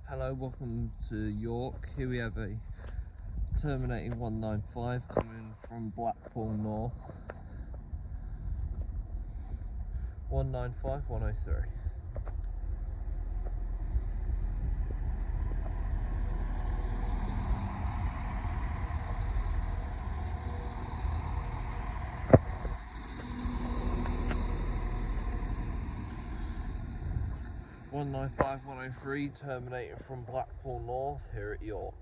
Hello, welcome to York. Here we have a terminating 195 coming from Blackpool North. 195 103. One 103 terminating from Blackpool North here at York.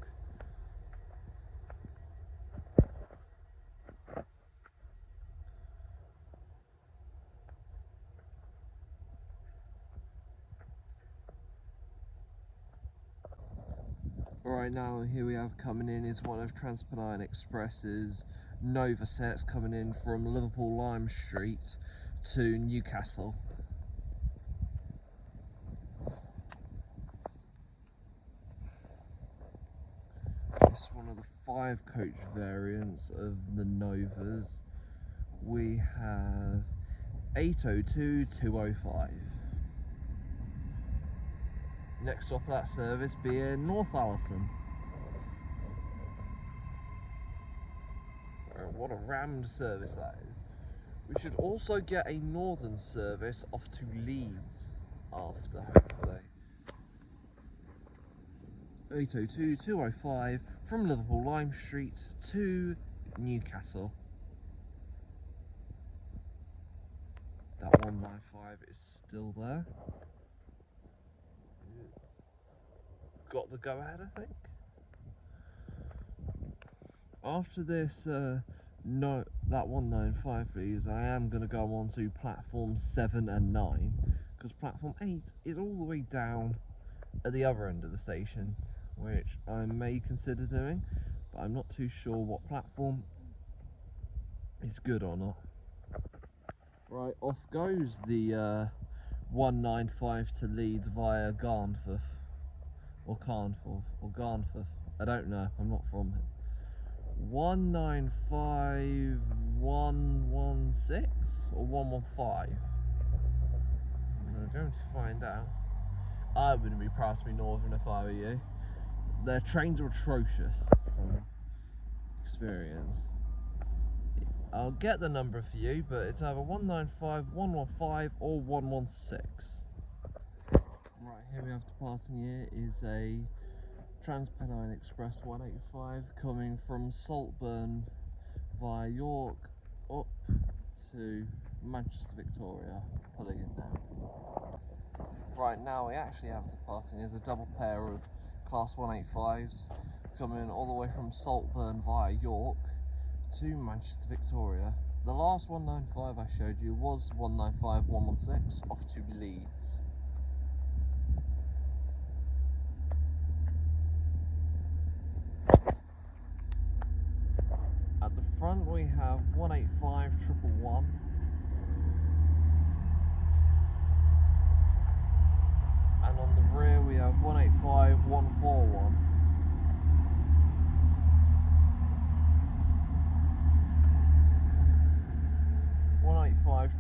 Right now, here we have coming in is one of Transpennine Express's Nova sets coming in from Liverpool Lime Street to Newcastle. It's one of the 5-coach variants of the Novas. We have 802-205. Next off that service being North Allerton. What a rammed service that is. We should also get a northern service off to Leeds after, hopefully. 802-205 from Liverpool Lime Street to Newcastle. That 195 is still there. Got the go ahead, I think. After this, that 195 please, I am going to go on to platform 7 and 9, because platform 8 is all the way down at the other end of the station, which I may consider doing, but I'm not too sure what platform is good or not. Right, off goes the 195 to Leeds via Garnforth, or Carnforth, or Garnforth, I don't know, I'm not from it. 195 116 or 115? I'm going to find out. I wouldn't be proud to be Northern if I were you. Their trains are atrocious from experience. I'll get the number for you, but it's either 195, 115 or 116. Right, here we have departing here is a Transpennine Express 185 coming from Saltburn via York up to Manchester Victoria, pulling it down. Right now we actually have departing as a double pair of Class 185s coming all the way from Saltburn via York to Manchester Victoria. The last 195 I showed you was 195 116 off to Leeds. At the front we have 185 111. And on the rear we have 185 141.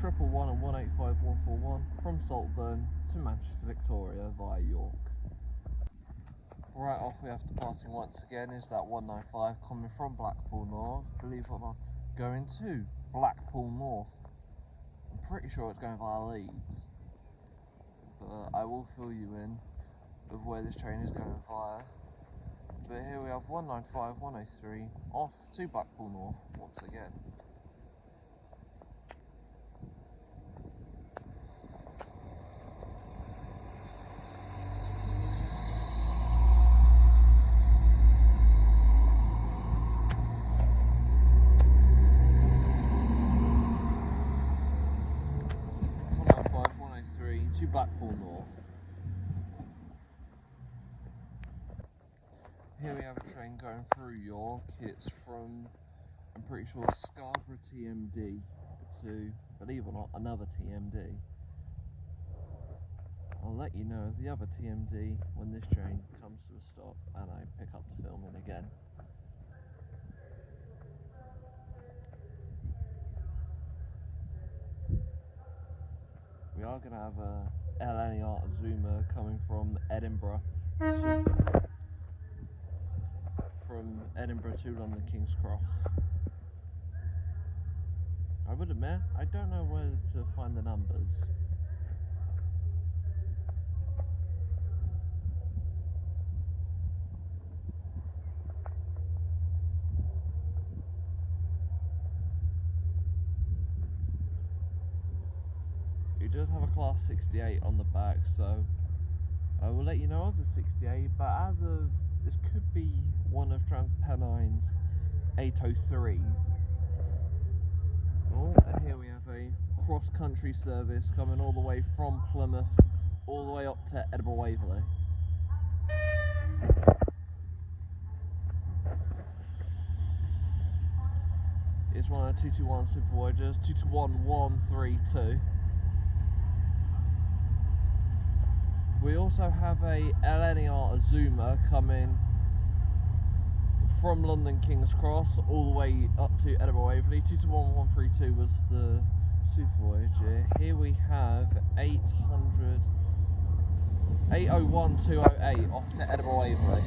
Triple one and 185 141 from Saltburn to Manchester Victoria via York. Right off we have departing once again is that 195 coming from Blackpool North, believe it or not, going to Blackpool North. I'm pretty sure it's going via Leeds, but I will fill you in of where this train is going via. But here we have 195 103 off to Blackpool North once again. To Blackpool North. Here we have a train going through York. It's from, I'm pretty sure, Scarborough TMD to, believe it or not, another TMD. I'll let you know of the other TMD when this train comes to a stop and I pick up the filming again. We are going to have a LNER zoomer coming from Edinburgh from Edinburgh to London King's Cross. I would admit, I don't know where to find the numbers. It does have a class 68 on the back, so I will let you know of the 68, but as of, this could be one of TransPennine's 803s. Oh, and here we have a cross-country service coming all the way from Plymouth, all the way up to Edinburgh Waverley. It's one of the 221 Super Voyagers, 221132. We also have a LNER Azuma coming from London King's Cross all the way up to Edinburgh Waverley. 221132 was the Super Voyager. Here we have 801208 off to Edinburgh Waverley.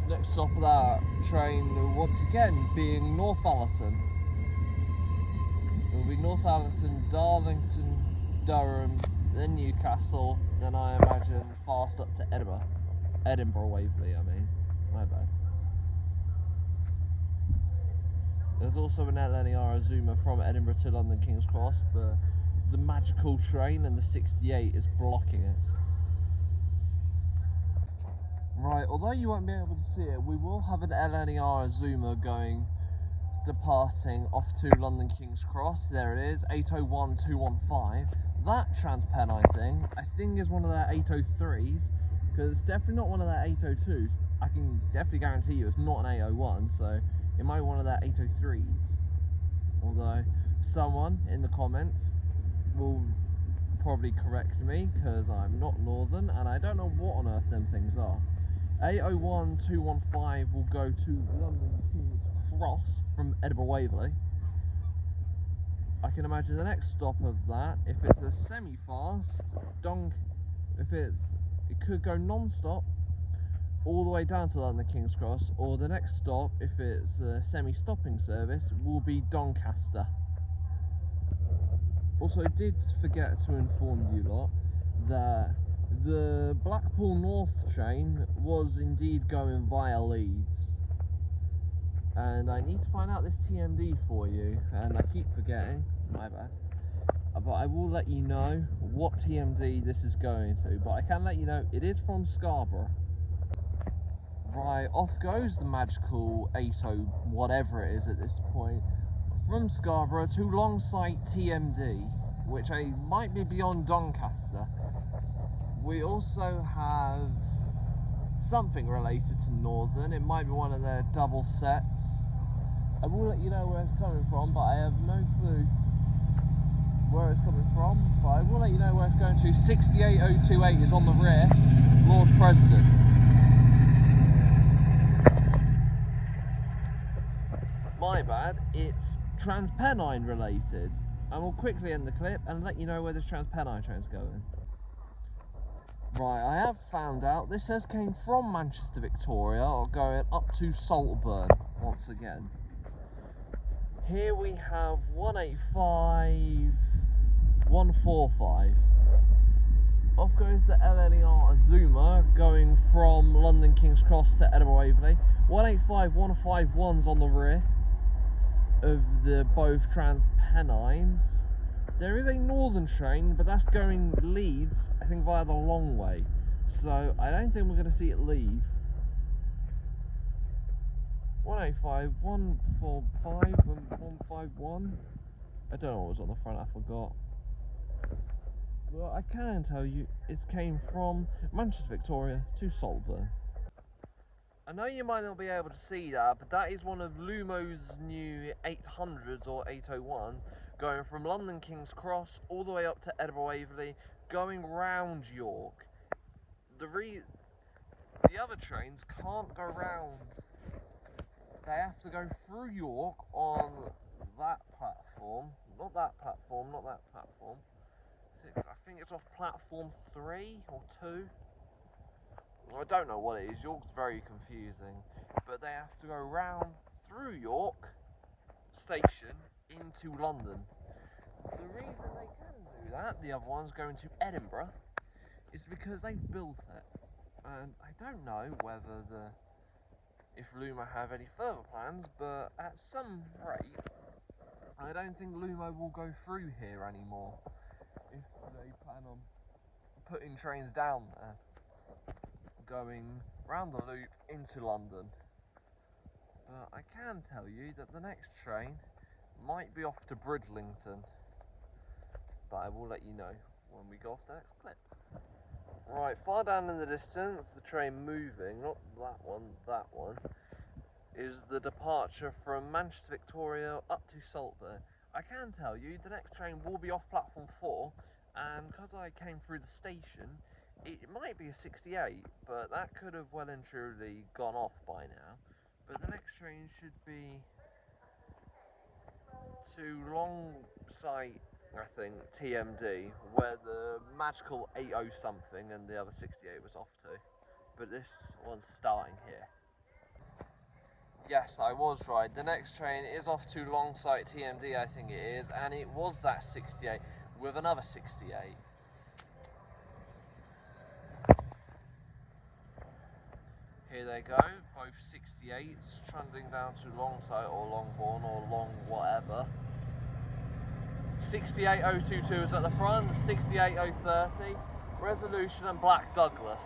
Next stop of that train, once again, being Northallerton. It will be Northallerton, Darlington, Durham, then Newcastle, then I imagine fast up to Edinburgh Waverley, I mean, my bad. There's also an LNER Azuma from Edinburgh to London King's Cross, but the magical train and the 68 is blocking it. Right, although you won't be able to see it, we will have an LNER Azuma departing off to London King's Cross. There it is, 801215. That TransPennine thing, I think is one of their 803s, because it's definitely not one of their 802s. I can definitely guarantee you it's not an 801, so it might be one of their 803s. Although, someone in the comments will probably correct me, because I'm not northern, and I don't know what on earth them things are. 801215 will go to London King's Cross from Edinburgh Waverley. I can imagine the next stop of that, if it's a semi-fast, it could go non-stop all the way down to London King's Cross, or the next stop, if it's a semi-stopping service, will be Doncaster. Also, I did forget to inform you lot that the Blackpool North train was indeed going via Leeds. And I need to find out this TMD for you, and I keep forgetting, my bad. But I will let you know what TMD this is going to, but I can let you know it is from Scarborough. Right, off goes the magical 80 whatever it is at this point, from Scarborough to Longsight TMD, which might be beyond Doncaster. We also have something related to Northern. It might be one of their double sets. I will let you know where it's coming from, but I have no clue where it's coming from. But I will let you know where it's going to. 68028 is on the rear, Lord President. My bad, it's TransPennine related. And we'll quickly end the clip and let you know where this TransPennine train's going. Right, I have found out this came from Manchester Victoria, or going up to Saltburn once again. Here we have 185145. Off goes the LNER Azuma going from London King's Cross to Edinburgh Waverley. 185151's on the rear of the both TransPennines. There is a northern train, but that's going Leeds, I think via the long way. So I don't think we're going to see it leave. 185, 145 and 151. I don't know what was on the front, I forgot. Well, I can tell you it came from Manchester Victoria to Saltburn. I know you might not be able to see that, but that is one of Lumo's new 800s or 801s, going from London King's Cross all the way up to Edinburgh Waverley, going round York. The other trains can't go round they have to go through York on that platform. Not that platform, not that platform. I think it's off platform 3 or 2. I don't know what it is. York's very confusing. But they have to go round through York station into London. The reason they can do that, the other one's going to Edinburgh, is because they've built it. And I don't know whether if Lumo have any further plans, but at some rate, I don't think Lumo will go through here anymore if they plan on putting trains down there, going round the loop into London. But I can tell you that the next train might be off to Bridlington, but I will let you know when we go off the next clip. Right, far down in the distance, the train moving, not that one, is the departure from Manchester Victoria up to Saltburn. I can tell you the next train will be off platform 4, and because I came through the station, it might be a 68, but that could have well and truly gone off by now. But the next train should be to Longsight, I think, TMD, where the magical 80 something and the other 68 was off to. But this one's starting here. Yes, I was right. The next train is off to Longsight TMD, I think it is, and it was that 68 with another 68. Here they go, both 68s trundling down to Longsight or Longbourn or Long whatever. 68022 is at the front, 68030, Resolution and Black Douglas.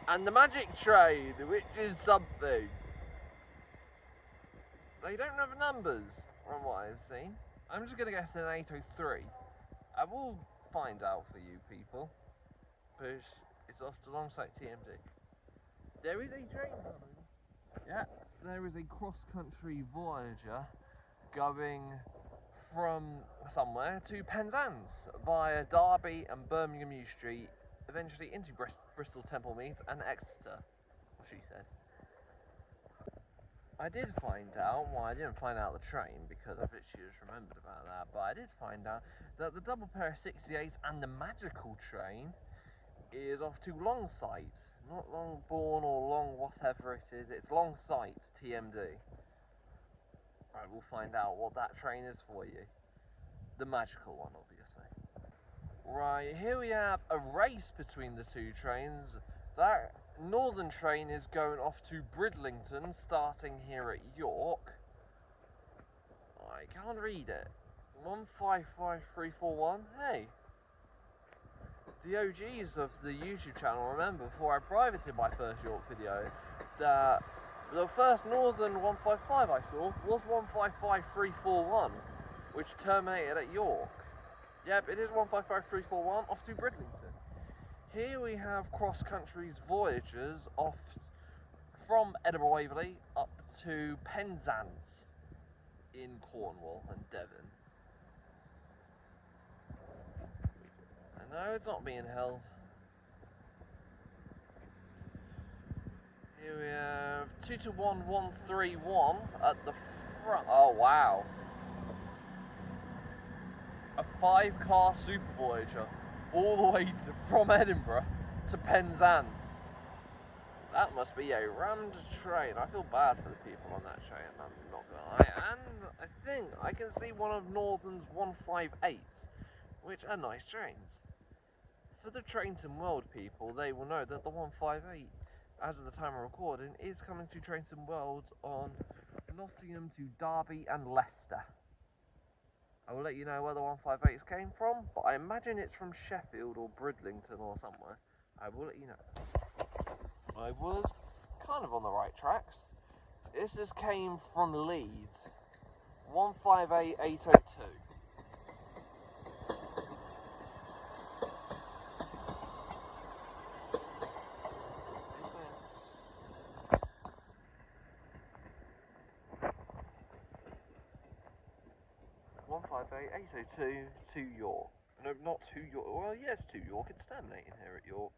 And the magic train, which is something. They don't have numbers, from what I've seen. I'm just going to guess an 803. I will find out for you people. But it's off to Longsight TMD. There is a train coming. Yeah, there is a cross-country Voyager going from somewhere to Penzance via Derby and Birmingham New Street, eventually into Bristol Temple Meads and Exeter, she said. I did find out, well I didn't find out the train because I've literally just remembered about that, but I did find out that the double pair of 68s and the magical train is off to Longsight, not Longbourn or Long whatever it is, it's Longsight TMD. I will find out what that train is for you. The magical one, obviously. Right, here we have a race between the two trains. That northern train is going off to Bridlington, starting here at York. I can't read it. 155341. Hey. The OGs of the YouTube channel remember before I privated my first York video that the first northern 155 I saw was 155341, which terminated at York. Yep, it is 155341 off to Bridlington. Here we have cross-country's Voyagers off from Edinburgh Waverley up to Penzance in Cornwall and Devon. No, it's not being held. Here we have 221131 at the front. Oh wow. A 5-car Super Voyager all the way from Edinburgh to Penzance. That must be a rammed train. I feel bad for the people on that train, I'm not gonna lie. And I think I can see one of Northern's 158s, which are nice trains. For the Trainton World people, they will know that the 158, as of the time of recording, is coming to Trainton World on Nottingham to Derby and Leicester. I will let you know where the 158s came from, but I imagine it's from Sheffield or Bridlington or somewhere. I will let you know. I was kind of on the right tracks. This came from Leeds. 158802. to York. No, not to York. Well, yes, to York. It's terminating here at York.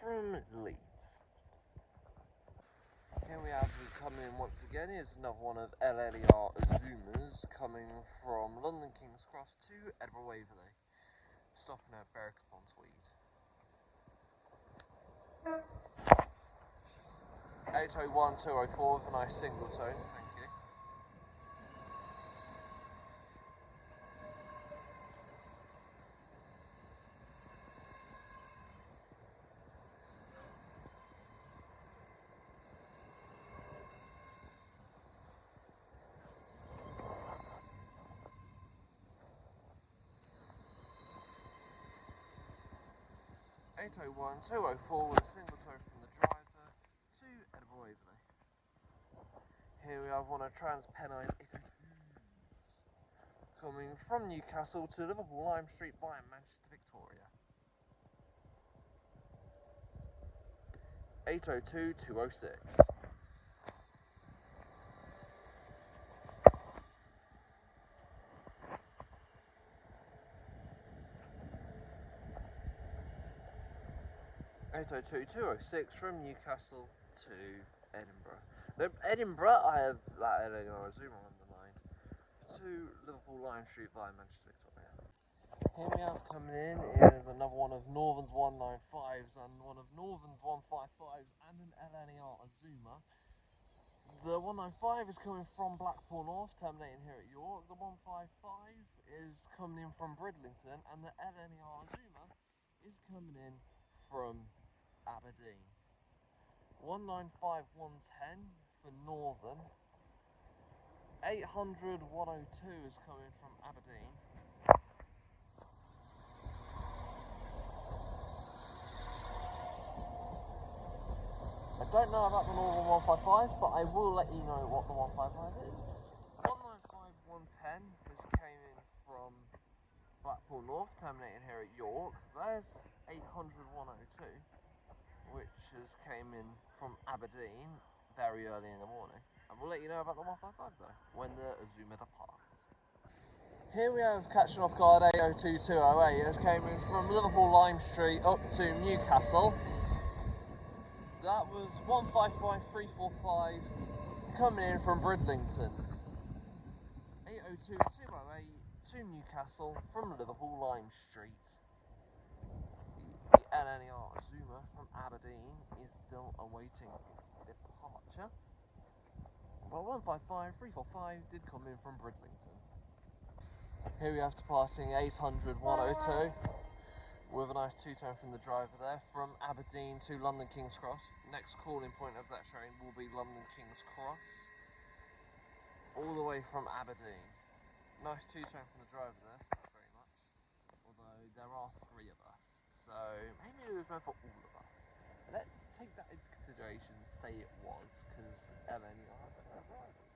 from Leeds. Here we have coming in once again is another one of LNER Zoomers coming from London King's Cross to Edinburgh Waverley, stopping at Berwick upon Tweed. 801204 with a nice single tone, thank you. (801-204) with a single tone from the driver to Edinburgh Waverley. Here we have one of TransPennine coming from Newcastle to Liverpool Lime Street via Manchester Victoria. 802206. (802-206) from Newcastle to Edinburgh. Now, Edinburgh, I have that LNER Zoomer underlined, to Liverpool Lime Street via Manchester Victoria. Here we have coming in is another one of Northern's 195s and one of Northern's 155s and an LNER Zoomer. The 195 is coming from Blackpool North, terminating here at York. The 155 is coming in from Bridlington, and the LNER Zoomer is coming in from Aberdeen. 195 110 for Northern. 800 102 is coming from Aberdeen. I don't know about the Northern 155, but I will let you know what the 155 is. 195 110 is came in from Blackpool North, terminating here at York. There's 800 102, which has came in from Aberdeen very early in the morning. And we'll let you know about the 155 though, when the Zoomer departs. Here we have catching off guard 802208. It came in from Liverpool Lime Street up to Newcastle. That was 155345 coming in from Bridlington. 802208 to Newcastle from Liverpool Lime Street. The LNER Zoomer from Aberdeen is still awaiting its departure. But 155345 did come in from Bridlington. Here we have departing 800 102 with a nice two-tone from the driver there from Aberdeen to London King's Cross. Next calling point of that train will be London King's Cross, all the way from Aberdeen. Nice two-tone from the driver there, thank you very much. Although there are three of us, so maybe it was meant for all of us. Let's take that into consideration and say it was, because LNER has no drivers.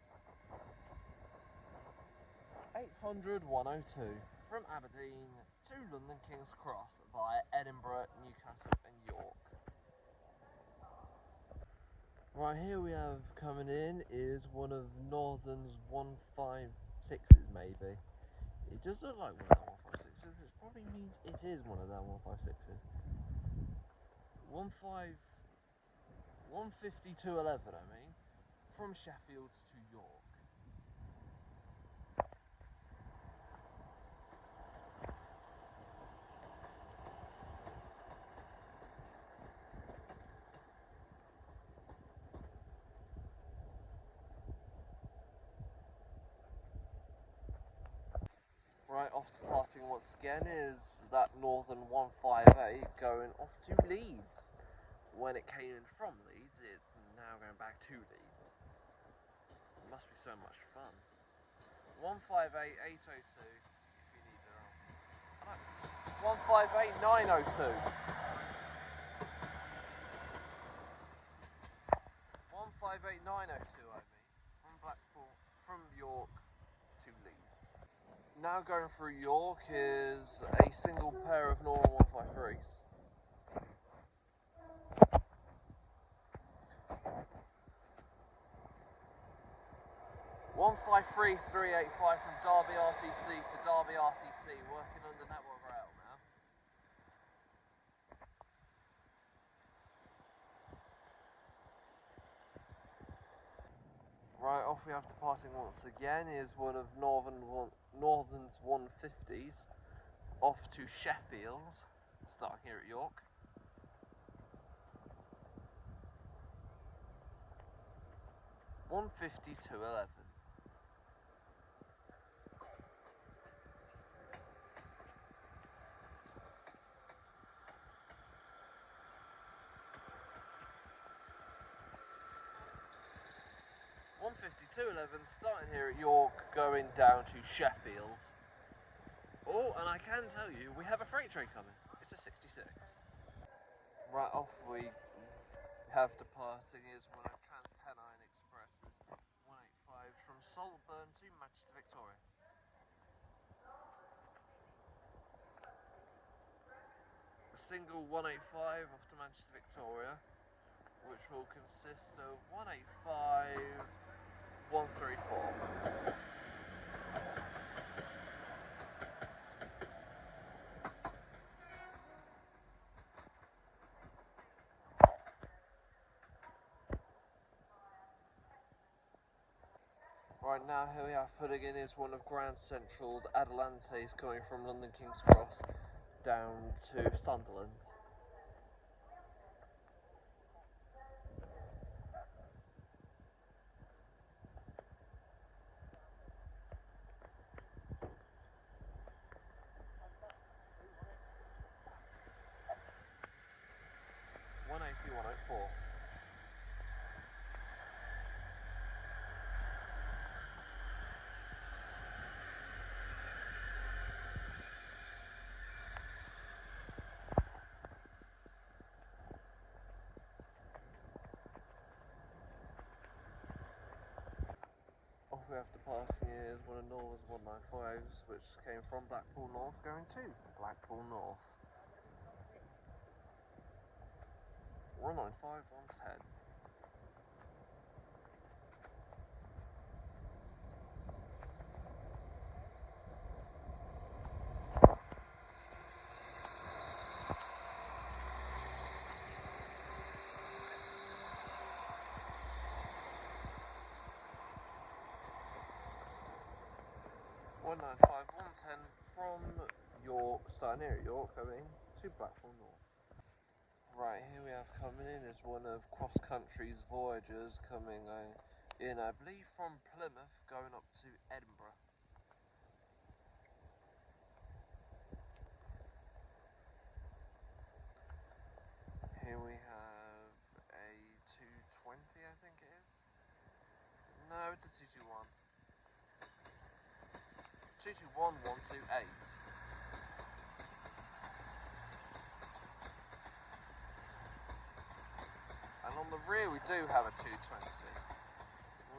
800 102 from Aberdeen to London King's Cross via Edinburgh, Newcastle and York. Right, here we have coming in is one of Northern's 156s maybe. It does look like one of their 156s, which probably means it is one of their 156s. 15211 I mean, from Sheffield to York. Right, off departing once again is that Northern 158 going off to Leeds. When it came in from Leeds, it's now going back to Leeds. It must be so much fun. 158 802 if you need their answer. 158 902. 158 902 I mean, from Blackpool, from York to Leeds. Now going through York is a single pair of Northern 153s. 153385 from Derby RTC to Derby RTC, working under network rail now. off we have departing once again is one of Northern's 150s off to Sheffield, starting here at York. (1:52:11). (1:52:11) starting here at York, going down to Sheffield. Oh, and I can tell you, we have a freight train coming. It's a 66. Right, off we have departing is one of Transpennine Express's 185s from Saltburn to Manchester Victoria. A single 185 off to Manchester Victoria, which will consist of 185 134. Right now, here we are putting in is one of Grand Central's Atalantes coming from London King's Cross down to Sunderland. (180-104). Off we have departing is one of Northern's 195s, which came from Blackpool North, going to Blackpool North. 195 110. (195 110) from York, starting here at York, going to Blackpool North. Right, here we have coming in is one of Cross Country's Voyagers coming in, I believe, from Plymouth, going up to Edinburgh. Here we have a 220, I think it is. No, it's a 221. 221 128. And on the rear we do have a 220.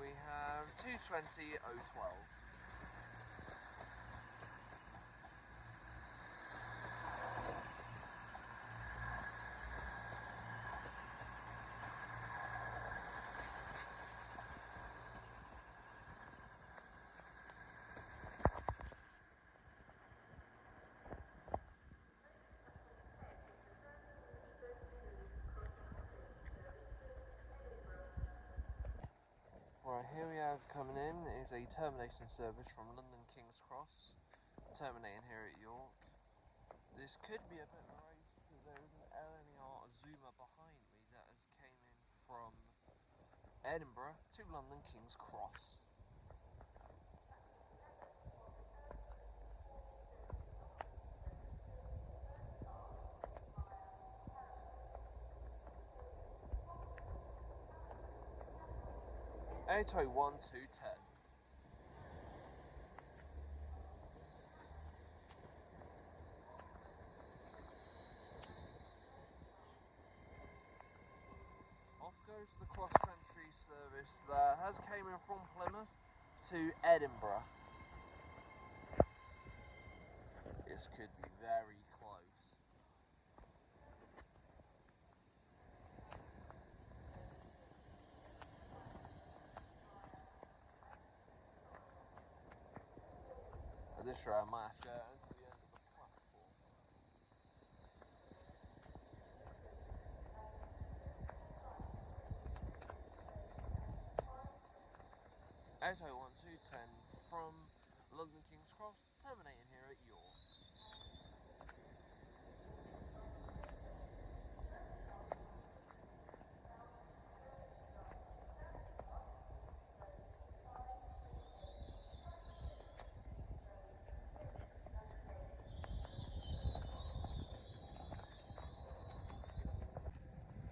We have 220 012. Right, here we have coming in is a termination service from London King's Cross, terminating here at York. This could be a bit of a race because there is an LNER Zoomer behind me that has came in from Edinburgh to London King's Cross. (801 210). Off goes the cross-country service that has came in from Plymouth to Edinburgh. This could be very close. At this rate, I might have to go to the end of the platform. 801-210 from London King's Cross, terminating here at York.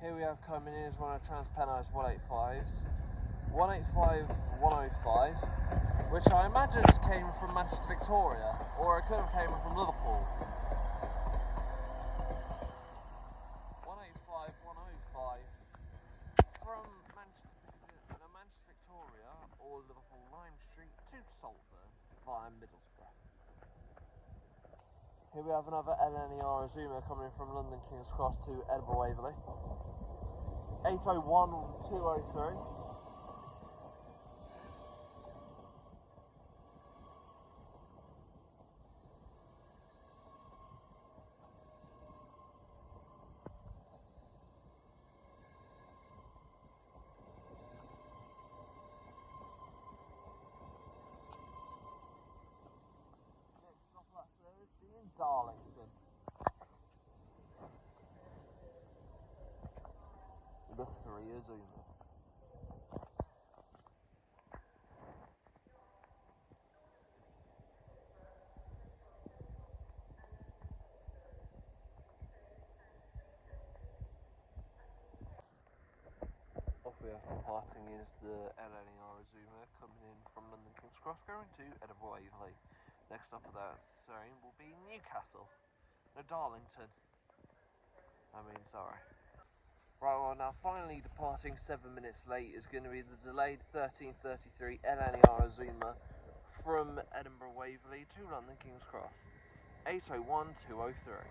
Here we have coming in is one of TransPennines 185s. 185-105, which I imagine came from Manchester Victoria, or it could have came from Liverpool. 185-105 from Manchester Victoria or Liverpool Lime Street to Saltburn via Middlesbrough. Here we have another LNER Zoomer coming in from London King's Cross to Edinburgh Waverley. 801-203. Service being Darlington. The 3 Zoomers. Off we have departing is the LNER Zoomer coming in from London King's Cross going to Edinburgh Waverley. Next up of that train will be Newcastle. No, Darlington. Sorry. Right, well now finally departing 7 minutes late is going to be the delayed 1333 LNER Zoomer from Edinburgh Waverley to London King's Cross. 801-203.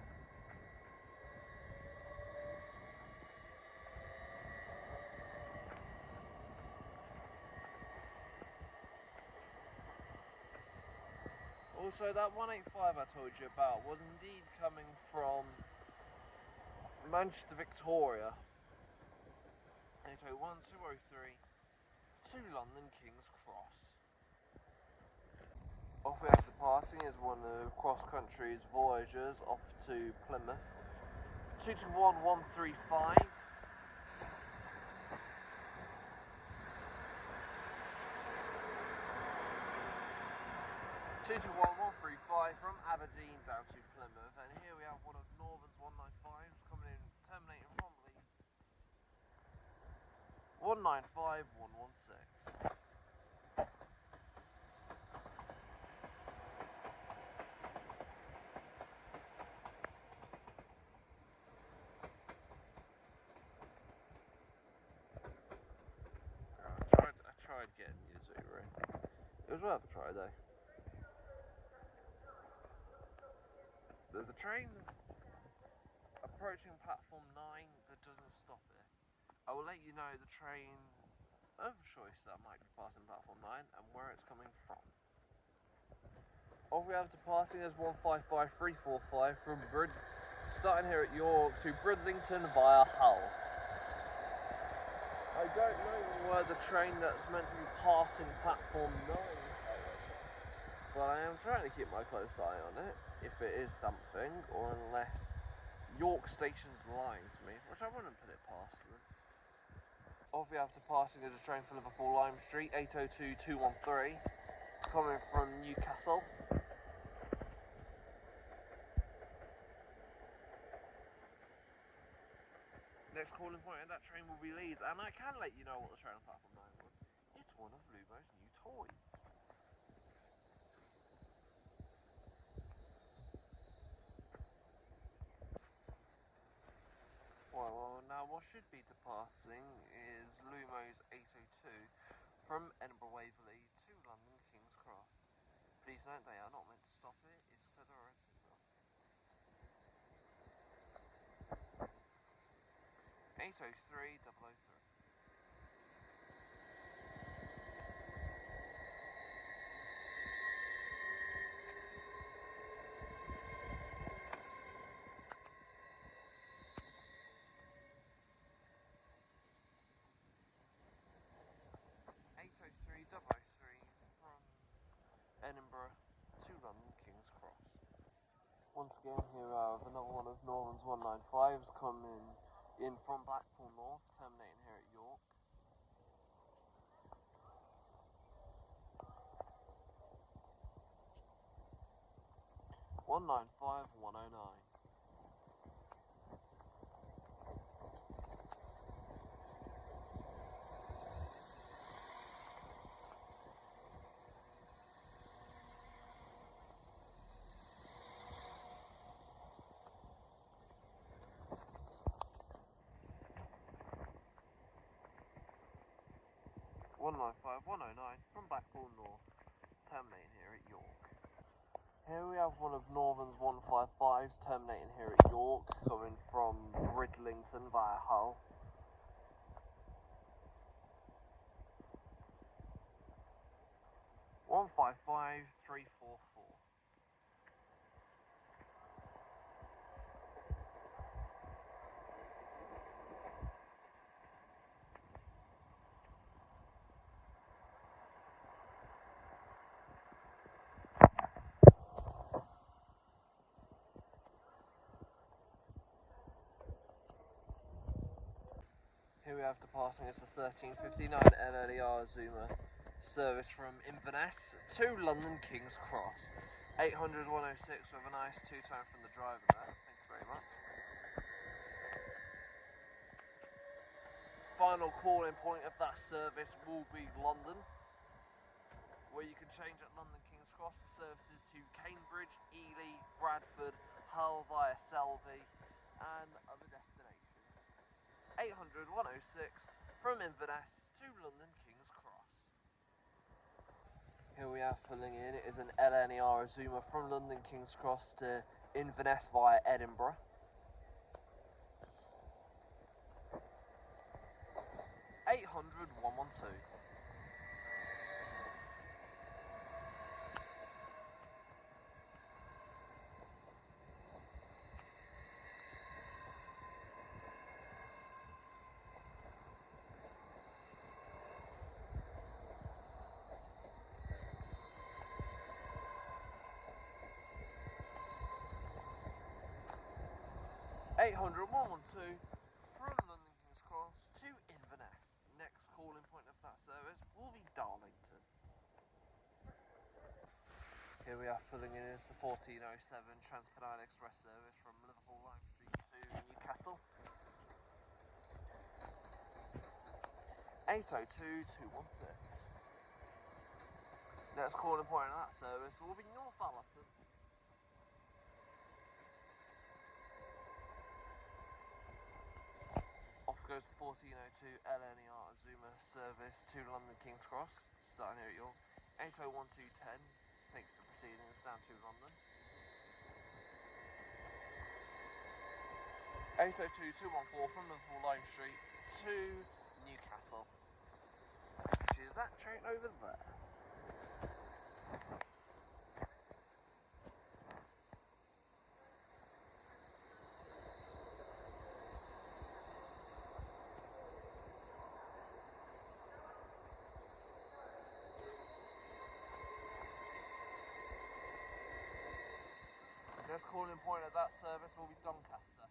Also, that 185 I told you about was indeed coming from Manchester Victoria. 801-203 to London King's Cross. Off we have departing is one of Cross Country's voyagers off to Plymouth. 221135. 221135 from Aberdeen down to Plymouth, and here we have one of Northern's 195s coming in, terminating from Leeds. 195116. I tried getting you to ring. It was worth a try though. There's a train approaching platform 9 that doesn't stop it. I will let you know the train of choice that might be passing platform 9 and where it's coming from. All we have departing is 155345 from starting here at York to Bridlington via Hull. I don't know where the train that's meant to be passing platform 9 is, but I am trying to keep my close eye on it, if it is something, or unless York Station's lying to me, which I wouldn't put it past them. Off we have departing is a train for Liverpool Lime Street, 802-213, coming from Newcastle. Next calling point of that train will be Leeds, and I can let you know what the train on platform 9 was. It's one of Lumo's new toys. Well, now what should be departing is Lumo's 802 from Edinburgh Waverley to London King's Cross. Please note they are not meant to stop it, it's for the road signal. 803-003. 803-003 Edinburgh to London King's Cross. Once again, here I have another one of Northern's 195s coming in from Blackpool North, terminating here at York. (195-109). (195-109) from Blackpool North, terminating here at York. Here we have one of Northern's 155s terminating here at York, coming from Bridlington via Hull. (155-344). Here we have departing as the 1359 LNER Zoomer service from Inverness to London King's Cross. 800-106 with a nice two-tone from the driver there. Thank you very much. Final calling point of that service will be London, where you can change at London King's Cross for services to Cambridge, Ely, Bradford, Hull via Selby and other destinations. 800-106 from Inverness to London King's Cross. Here we have pulling in, it is an LNER Zoomer from London King's Cross to Inverness via Edinburgh. 800-112. (800-112) from London King's Cross to Inverness. Next calling point of that service will be Darlington. Here we are pulling in is the 1407 Transpennine Express service from Liverpool Lime Street to Newcastle. 802-216. Next calling point of that service will be North Allerton. Off goes the 1402 LNER Zoomer service to London King's Cross, starting here at York. 801-210 takes the proceedings down to London. 802-214 from Liverpool Lime Street to Newcastle, which is that train over there. Next calling point of that service will be Doncaster.